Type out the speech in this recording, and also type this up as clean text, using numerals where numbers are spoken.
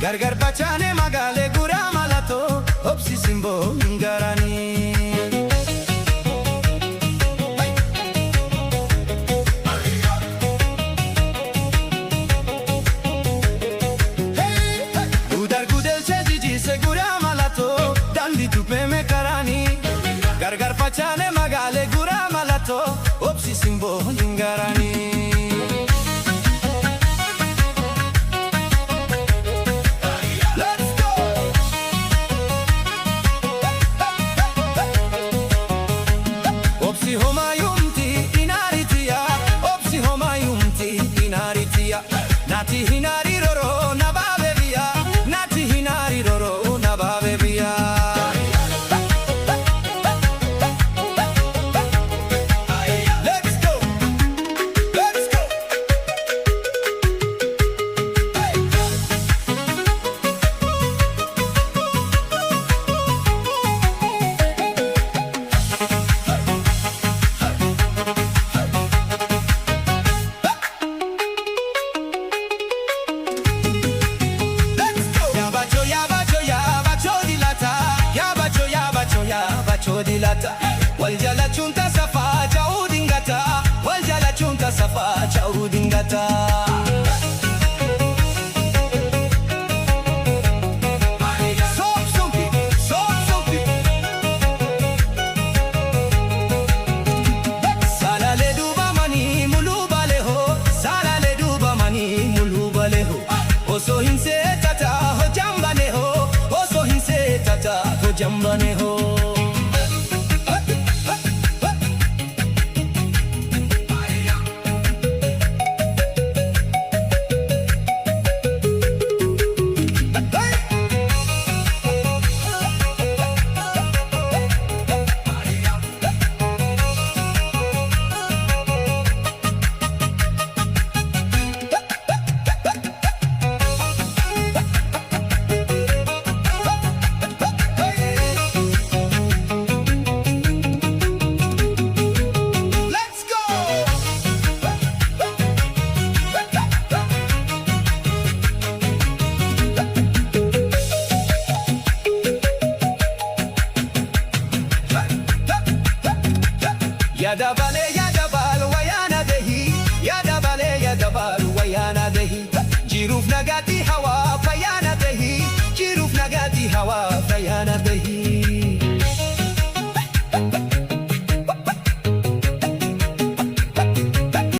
gargar bachane magale gura malato obsi simbo ngarani udar gudel chejiji se gura malato dandi tupe me karani gargar bachane magale gura malato obsi simbo ngarani Nati hinari roro na babe via, nati hinari roro na babe via. Let's go, let's go. Dilata waljala chunta safa chaudingata waljala chunta safa chaudingata sala le duba mani mulu baleho sala le duba mani mulu baleho oso hinse tata ho jambane ho oso hinse tata ho jambane ho Yadabal wayana dehi Yadabal wayana dehi jiruf nagati hawa fayana dehi jiruf nagati hawa fayana dehi